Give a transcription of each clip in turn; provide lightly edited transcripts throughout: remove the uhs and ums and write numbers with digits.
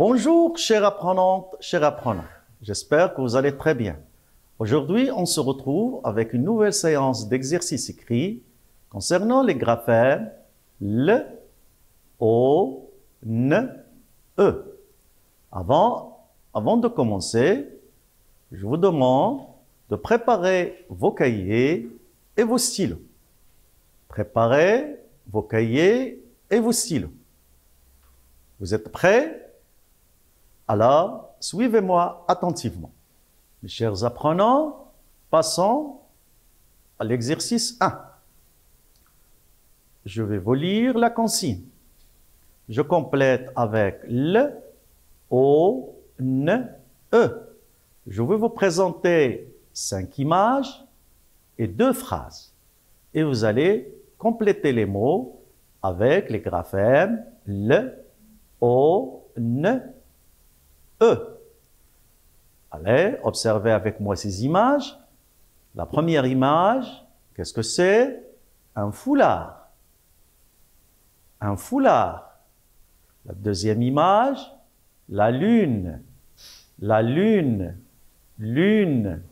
Bonjour, chères apprenantes, chers apprenants. J'espère que vous allez très bien. Aujourd'hui, on se retrouve avec une nouvelle séance d'exercices écrits concernant les graphèmes L, O, N, E. Avant de commencer, je vous demande de préparer vos cahiers et vos stylos. Préparez vos cahiers et vos stylos. Vous êtes prêts? Alors, suivez-moi attentivement. Mes chers apprenants, passons à l'exercice 1. Je vais vous lire la consigne. Je complète avec L, O, N, E. Je vais vous présenter 5 images et 2 phrases. Et vous allez compléter les mots avec les graphèmes L, O, N, E. Allez, observez avec moi ces images. La première image, qu'est-ce que c'est? Un foulard. Un foulard. La deuxième image, la lune. La lune. Lune.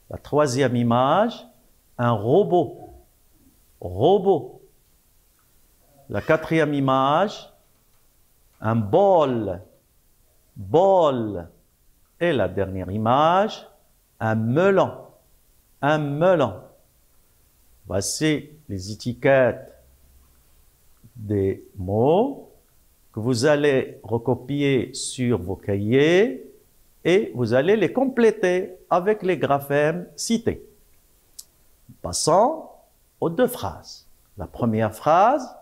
La troisième image, un robot. Robot. La quatrième image, un bol. Bol. Et la dernière image, un melon. Un melon. Voici les étiquettes des mots que vous allez recopier sur vos cahiers et vous allez les compléter avec les graphèmes cités. Passons aux 2 phrases. La première phrase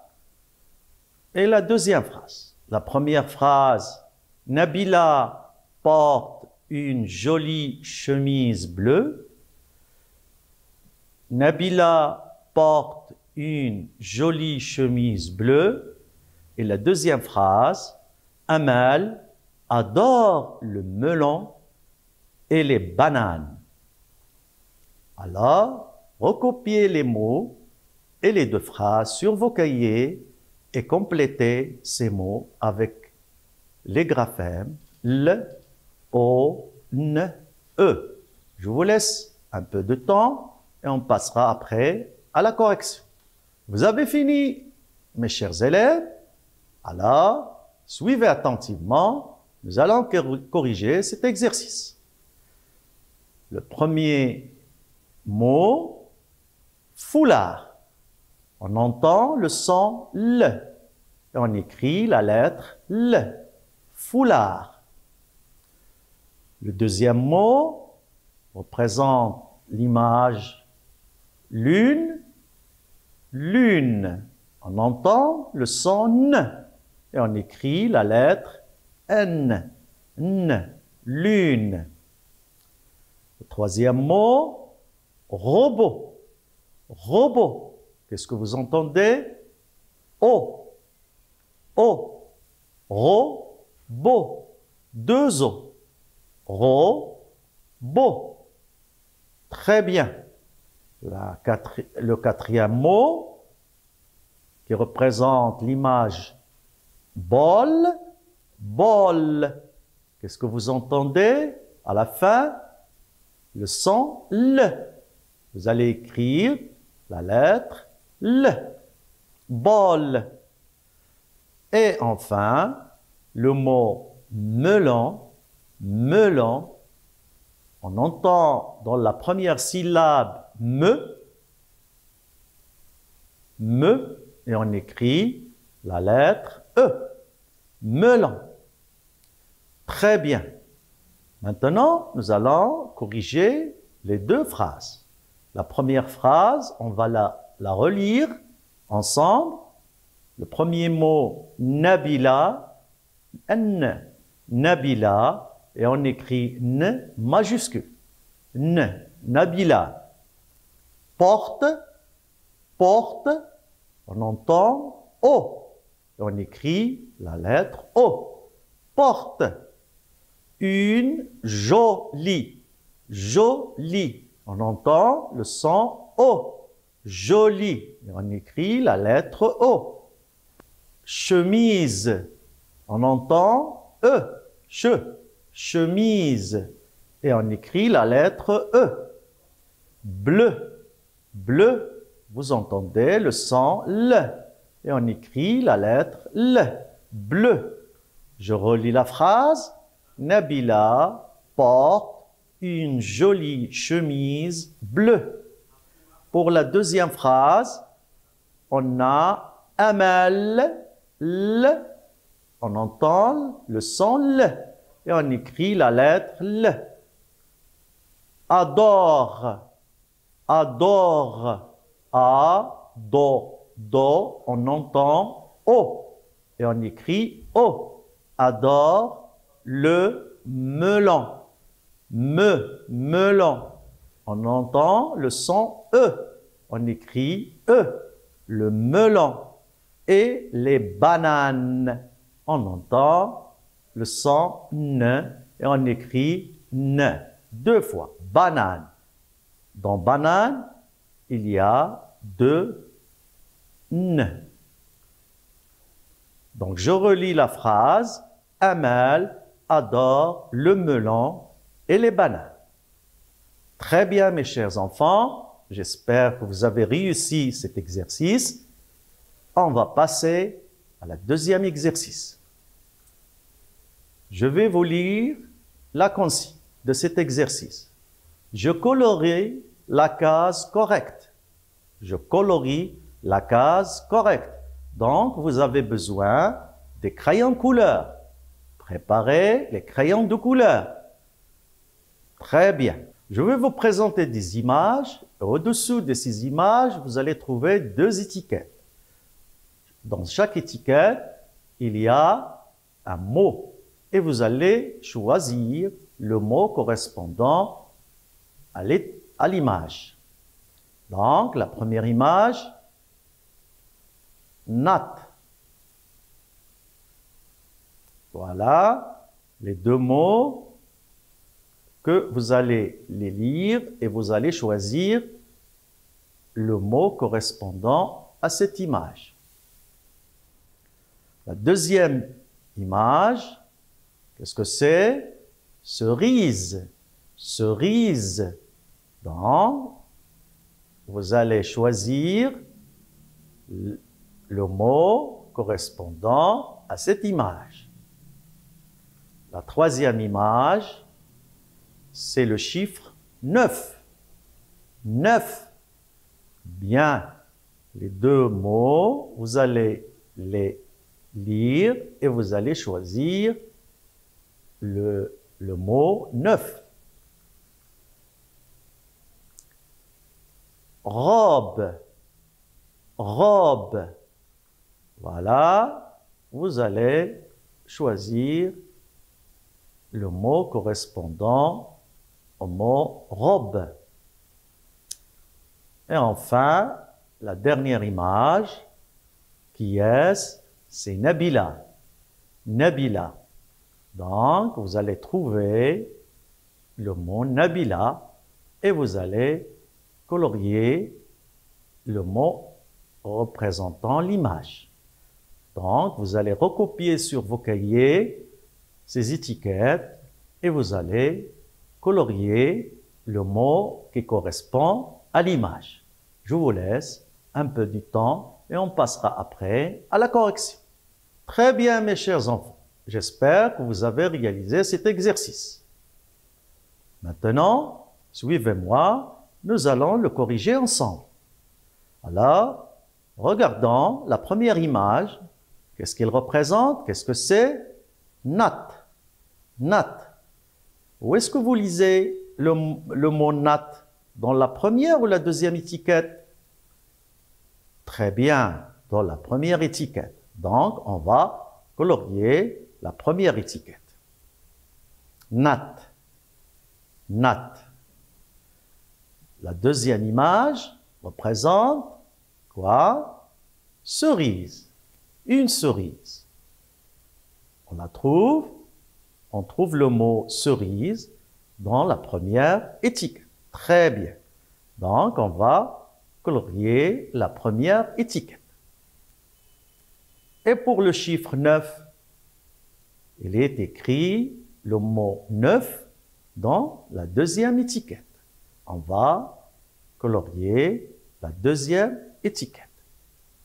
et la deuxième phrase. La première phrase, Nabila porte une jolie chemise bleue. Nabila porte une jolie chemise bleue. Et la deuxième phrase, Amal adore le melon et les bananes. Alors, recopiez les mots et les 2 phrases sur vos cahiers et complétez ces mots avec les graphèmes L, O, N, E. Je vous laisse un peu de temps et on passera après à la correction. Vous avez fini, mes chers élèves? Alors, suivez attentivement. Nous allons corriger cet exercice. Le premier mot, foulard. On entend le son L et on écrit la lettre L. Foulard. Le deuxième mot représente l'image lune. Lune. On entend le son N et on écrit la lettre N. N. Lune. Le troisième mot, robot. Robot. Qu'est-ce que vous entendez? O. O. Robot. 2 O. Robot. Très bien. Le quatrième mot qui représente l'image bol. Bol. Qu'est-ce que vous entendez? À la fin, le son L. Vous allez écrire la lettre L. Bol. Et enfin, le mot melon. Melon. On entend dans la première syllabe me, et on écrit la lettre E. Melon. Très bien. Maintenant, nous allons corriger les 2 phrases. La première phrase, on va la relire ensemble. Le premier mot, Nabila, N, Nabila, et on écrit N majuscule. N, Nabila. Porte, porte, on entend O. Et on écrit la lettre O. Porte. Une jolie. Jolie. On entend le son O. Jolie. Et on écrit la lettre O. Chemise. On entend E. chemise. Et on écrit la lettre E. Bleu, bleu, vous entendez le son L. Et on écrit la lettre L. Bleu. Je relis la phrase. Nabila porte une jolie chemise bleue. Pour la deuxième phrase, on a Amal, L. On entend le son L. Et on écrit la lettre L. Adore, adore, A, do, on entend O. Et on écrit O. Adore le melon. Melon. On entend le son E. On écrit E. Le melon. Et les bananes. On entend le son N. Et on écrit N. Deux fois. Banane. Dans banane, il y a deux N. Donc, je relis la phrase. Amal adore le melon et les bananes. Très bien, mes chers enfants. J'espère que vous avez réussi cet exercice. On va passer à la deuxième exercice. Je vais vous lire la consigne de cet exercice. Je colorie la case correcte. Je colorie la case correcte. Donc, vous avez besoin des crayons couleur. Préparez les crayons de couleur. Très bien. Je vais vous présenter des images. Au-dessous de ces images, vous allez trouver deux étiquettes. Dans chaque étiquette, il y a un mot. Et vous allez choisir le mot correspondant à l'image. Donc, la première image, natte. Voilà les deux mots que vous allez les lire et vous allez choisir le mot correspondant à cette image. La deuxième image, qu'est-ce que c'est? Cerise. Cerise. Donc, vous allez choisir le mot correspondant à cette image. La troisième image, c'est le chiffre 9. 9. Bien. Les deux mots, vous allez les lire et vous allez choisir le mot 9. Robe. Robe. Voilà. Vous allez choisir le mot correspondant au mot robe. Et enfin, la dernière image, qui est, c'est Nabila. Nabila. Donc, vous allez trouver le mot Nabila et vous allez colorier le mot représentant l'image. Donc, vous allez recopier sur vos cahiers ces étiquettes et vous allez colorier le mot qui correspond à l'image. Je vous laisse un peu du temps et on passera après à la correction. Très bien, mes chers enfants. J'espère que vous avez réalisé cet exercice. Maintenant, suivez-moi, nous allons le corriger ensemble. Alors, regardons la première image. Qu'est-ce qu'il représente? Qu'est-ce que c'est? Natte. Natte. Où est-ce que vous lisez le mot natte? Dans la première ou la deuxième étiquette? Très bien, dans la première étiquette. Donc, on va colorier la première étiquette. Natte. Natte. La deuxième image représente quoi? Cerise. Une cerise. On trouve le mot cerise dans la première étiquette. Très bien. Donc, on va colorier la première étiquette. Et pour le chiffre 9, il est écrit le mot 9 dans la deuxième étiquette. On va colorier la deuxième étiquette.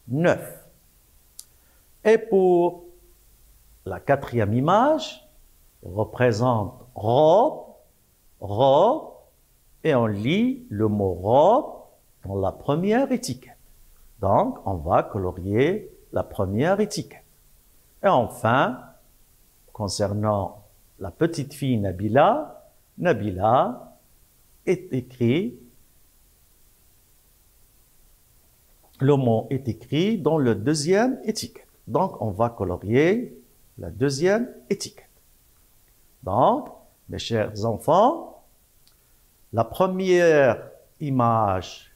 9. Et pour la quatrième image, représente robe, robe, et on lit le mot robe dans la première étiquette. Donc, on va colorier la première étiquette. Et enfin, concernant la petite fille Nabila, Nabila est écrit, le mot est écrit dans la deuxième étiquette. Donc, on va colorier la deuxième étiquette. Donc, mes chers enfants, la première image,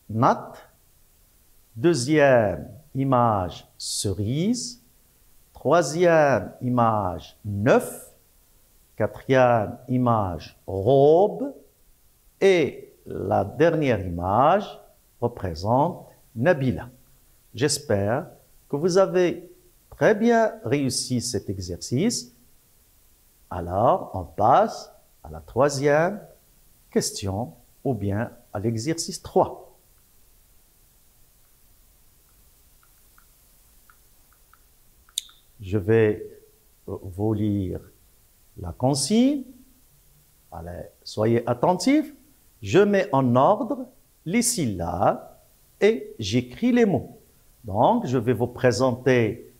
natte, deuxième image, cerise, troisième image, 9, quatrième image, robe, et la dernière image représente Nabila. J'espère que vous avez très bien réussi cet exercice. Alors, on passe à la troisième question ou bien à l'exercice 3. Je vais vous lire la consigne. Allez, soyez attentifs. Je mets en ordre les syllabes et j'écris les mots. Donc, je vais vous présenter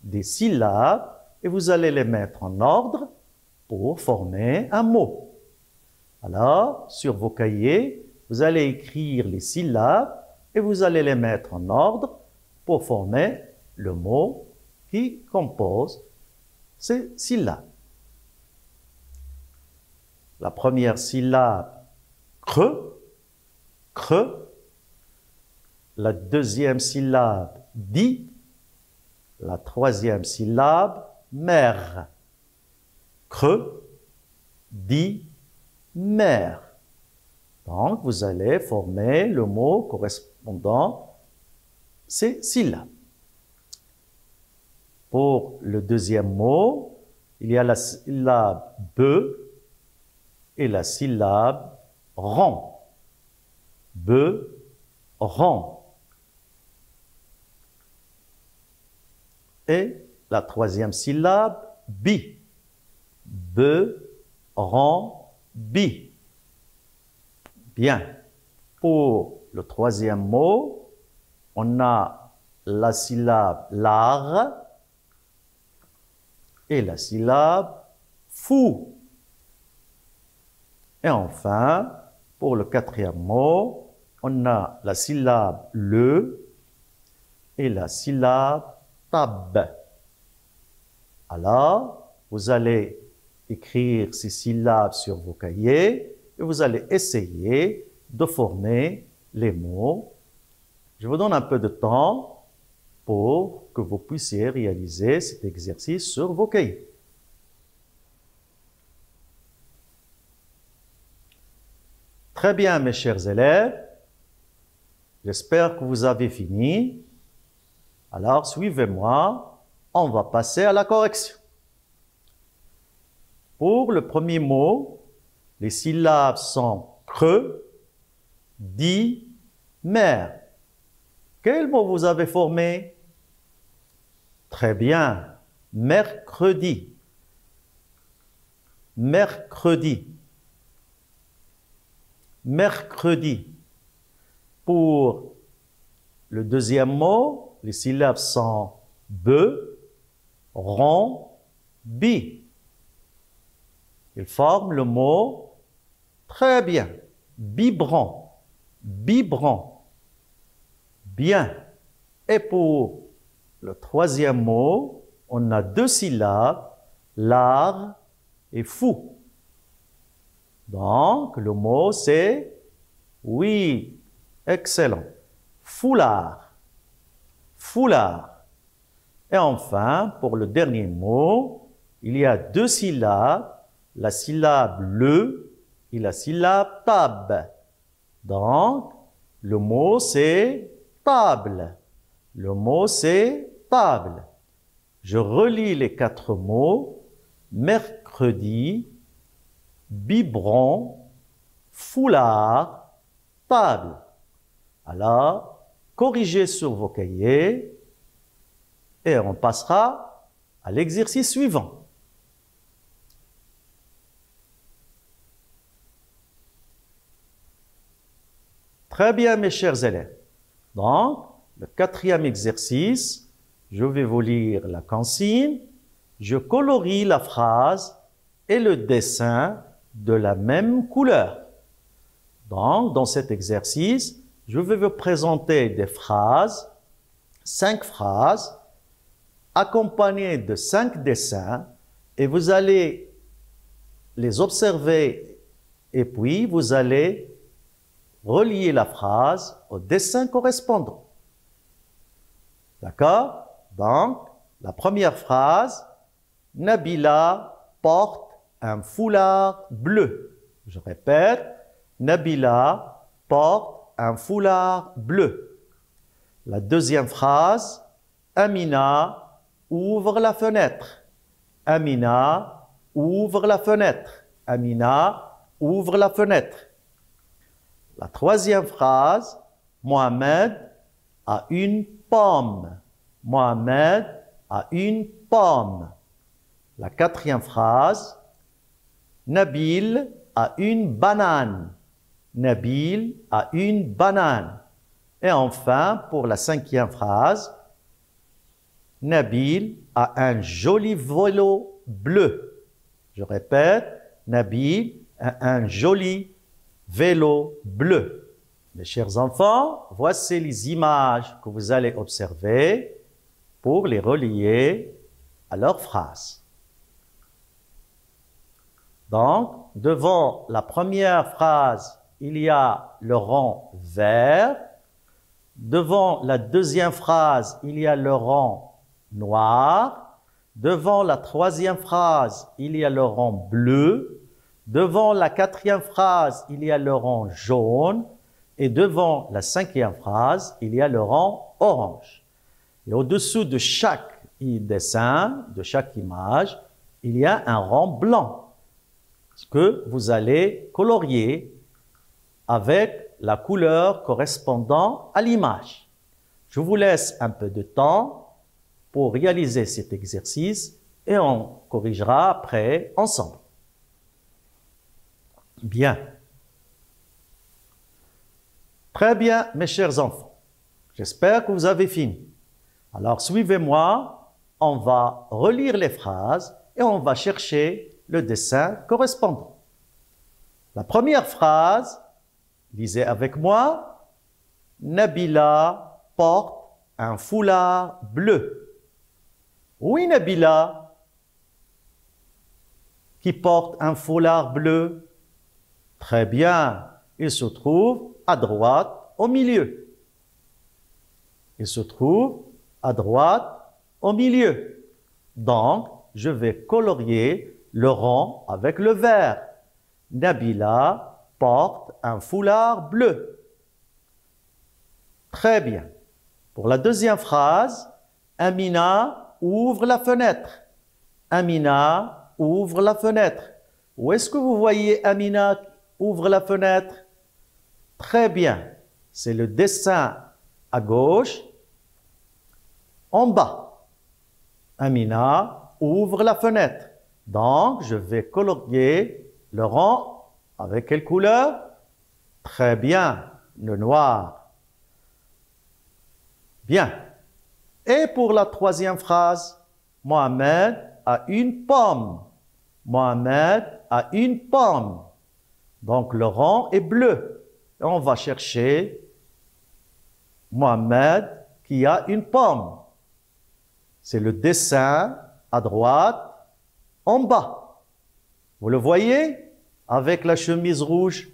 des syllabes et vous allez les mettre en ordre pour former un mot. Alors, sur vos cahiers, vous allez écrire les syllabes et vous allez les mettre en ordre pour former le mot qui compose ces syllabes. La première syllabe, creux, creux. La deuxième syllabe, dit. La troisième syllabe, mer. Creux, dit, mer. Donc, vous allez former le mot correspondant ces syllabes. Pour le deuxième mot, il y a la syllabe be et la syllabe rond. Be, rond. Et la troisième syllabe, bi. Be, rond, bi. Bien. Pour le troisième mot, on a la syllabe lar et la syllabe fou. Et enfin, pour le quatrième mot, on a la syllabe le et la syllabe tab. Alors, vous allez écrire ces syllabes sur vos cahiers et vous allez essayer de former les mots. Je vous donne un peu de temps pour que vous puissiez réaliser cet exercice sur vos cahiers. Très bien, mes chers élèves. J'espère que vous avez fini. Alors, suivez-moi. On va passer à la correction. Pour le premier mot, les syllabes sont creux, dit, mer. Quel mot vous avez formé? Très bien. Mercredi. Mercredi. Mercredi. Pour le deuxième mot, les syllabes sont be, rond, bi. Ils forment le mot très bien. Biberon. Biberon. Bien. Et pour le troisième mot, on a deux syllabes, lard et fou. Donc, le mot c'est, oui, excellent, foulard. Foulard. Et enfin, pour le dernier mot, il y a deux syllabes, la syllabe le et la syllabe tab. Donc, le mot c'est table. Le mot c'est table. je relis les 4 mots, mercredi, biberon, foulard, table. Alors, corrigez sur vos cahiers et on passera à l'exercice suivant. Très bien, mes chers élèves. Donc, le 4e exercice, je vais vous lire la consigne. Je colorie la phrase et le dessin de la même couleur. Donc, dans cet exercice, je vais vous présenter des phrases, 5 phrases, accompagnées de 5 dessins, et vous allez les observer et puis vous allez relier la phrase au dessin correspondant. D'accord? Donc, la première phrase, Nabila porte un foulard bleu. Je répète, Nabila porte un foulard bleu. La deuxième phrase, Amina ouvre la fenêtre. Amina ouvre la fenêtre. Amina ouvre la fenêtre. La troisième phrase, Mohamed a une pomme. Mohamed a une pomme. La quatrième phrase, Nabil a une banane. Nabil a une banane. Et enfin, pour la 5e phrase, Nabil a un joli vélo bleu. Je répète, Nabil a un joli vélo bleu. Mes chers enfants, voici les images que vous allez observer pour les relier à leurs phrases. Donc, devant la première phrase, il y a le rang vert. Devant la deuxième phrase, il y a le rang noir. Devant la troisième phrase, il y a le rang bleu. Devant la quatrième phrase, il y a le rang jaune. Et devant la 5e phrase, il y a le rang orange. Et au-dessous de chaque dessin, de chaque image, il y a un rang blanc que vous allez colorier avec la couleur correspondant à l'image. Je vous laisse un peu de temps pour réaliser cet exercice et on corrigera après ensemble. Bien. Très bien, mes chers enfants. J'espère que vous avez fini. Alors, suivez-moi. On va relire les phrases et on va chercher le dessin correspondant. La première phrase, lisez avec moi. Nabila porte un foulard bleu. Oui, Nabila, qui porte un foulard bleu. Très bien, il se trouve à droite au milieu. Il se trouve à droite au milieu. Donc, je vais colorier le rang avec le vert. Nabila porte un foulard bleu. Très bien. Pour la deuxième phrase, Amina ouvre la fenêtre. Amina ouvre la fenêtre. Où est-ce que vous voyez Amina ouvre la fenêtre? Très bien. C'est le dessin à gauche, en bas. Amina ouvre la fenêtre. Donc, je vais colorier le rang avec quelle couleur? Très bien, le noir. Bien. Et pour la troisième phrase, Mohamed a une pomme. Mohamed a une pomme. Donc, le rang est bleu. Et on va chercher Mohamed qui a une pomme. C'est le dessin à droite, en bas. Vous le voyez? Avec la chemise rouge.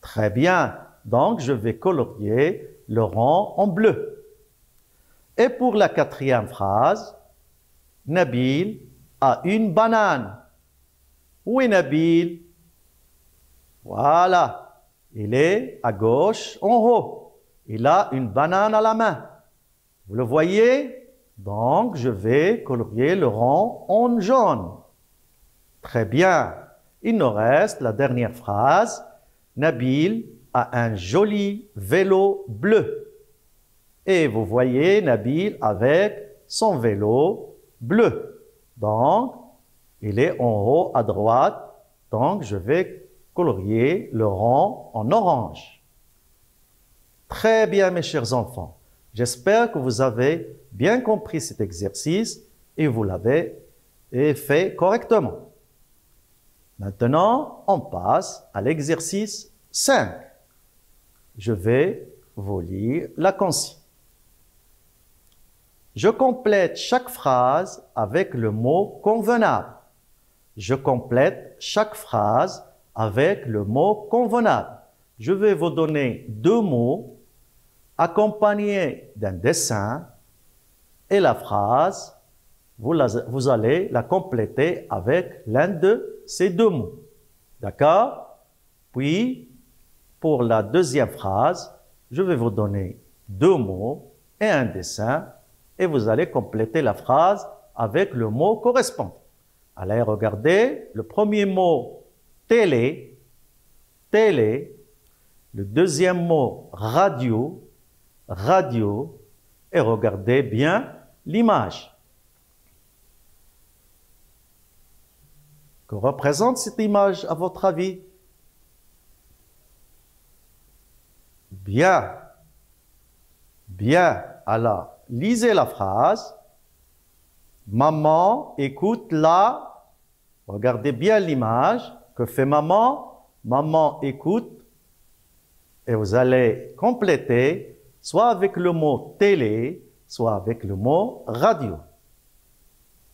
Très bien. Donc, je vais colorier le rang en bleu. Et pour la quatrième phrase, Nabil a une banane. Où est Nabil? Voilà. Il est à gauche, en haut. Il a une banane à la main. Vous le voyez? Donc, je vais colorier le rond en jaune. Très bien. Il nous reste la dernière phrase. Nabil a un joli vélo bleu. Et vous voyez Nabil avec son vélo bleu. Donc, il est en haut à droite. Donc, je vais colorier le rond en orange. Très bien, mes chers enfants. J'espère que vous avez bien compris cet exercice et vous l'avez fait correctement. Maintenant, on passe à l'exercice 5. Je vais vous lire la consigne. Je complète chaque phrase avec le mot convenable. Je complète chaque phrase avec le mot convenable. Je vais vous donner deux mots accompagnés d'un dessin et la phrase, vous allez la compléter avec l'un de ces deux mots. D'accord? Puis, pour la deuxième phrase, je vais vous donner deux mots et un dessin et vous allez compléter la phrase avec le mot correspondant. Allez, regardez, le premier mot, télé, télé. Le deuxième mot, radio, radio. Et regardez bien l'image. Que représente cette image à votre avis? Bien. Bien. Alors, lisez la phrase. Maman écoute la. Regardez bien l'image. Que fait maman? Maman écoute. Et vous allez compléter soit avec le mot télé, soit avec le mot radio.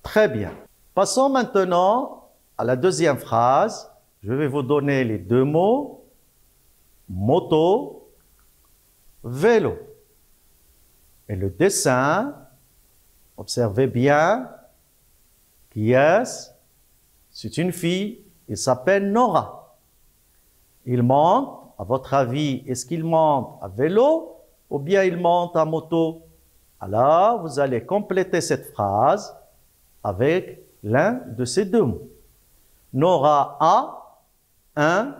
Très bien. Passons maintenant à la deuxième phrase. Je vais vous donner les deux mots. Moto, vélo. Et le dessin, observez bien. Qui est-ce? C'est une fille. Elle s'appelle Nora. Il monte. À votre avis, est-ce qu'il monte à vélo ou bien il monte à moto? Alors, vous allez compléter cette phrase avec l'un de ces deux mots. Nora a un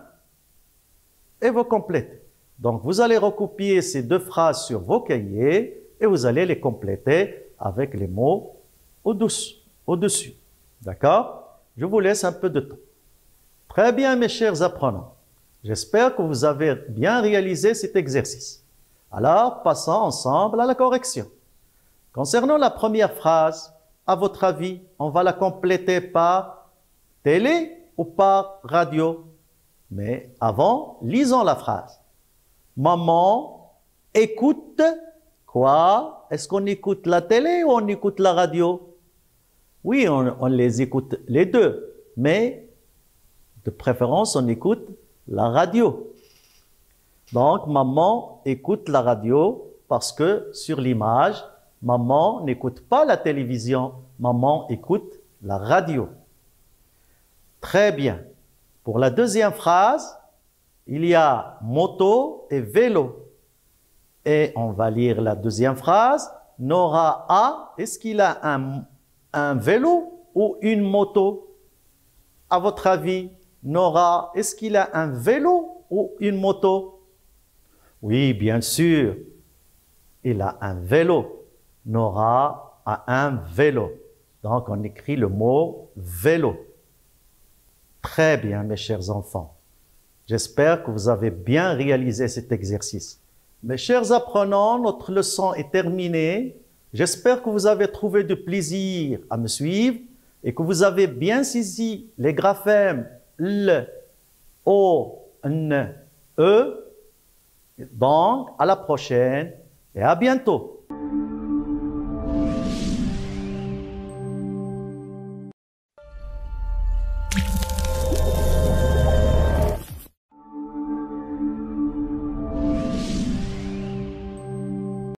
et vous complétez. Donc, vous allez recopier ces deux phrases sur vos cahiers et vous allez les compléter avec les mots au-dessus. D'accord? Je vous laisse un peu de temps. Très bien, mes chers apprenants. J'espère que vous avez bien réalisé cet exercice. Alors, passons ensemble à la correction. Concernant la première phrase, à votre avis, on va la compléter par télé ou par radio? Mais avant, lisons la phrase. Maman écoute quoi? Est-ce qu'on écoute la télé ou on écoute la radio? Oui, on les écoute les deux, mais de préférence, on écoute la radio. Donc, maman écoute la radio parce que sur l'image, maman n'écoute pas la télévision, maman écoute la radio. Très bien. Pour la deuxième phrase, il y a moto et vélo. Et on va lire la deuxième phrase. Nora a, est-ce qu'il a un vélo ou une moto? À votre avis, Nora, est-ce qu'il a un vélo ou une moto? Oui, bien sûr, il a un vélo. Nora a un vélo. Donc, on écrit le mot vélo. Très bien, mes chers enfants. J'espère que vous avez bien réalisé cet exercice. Mes chers apprenants, notre leçon est terminée. J'espère que vous avez trouvé du plaisir à me suivre et que vous avez bien saisi les graphèmes L, O, N, E. Donc, à la prochaine et à bientôt.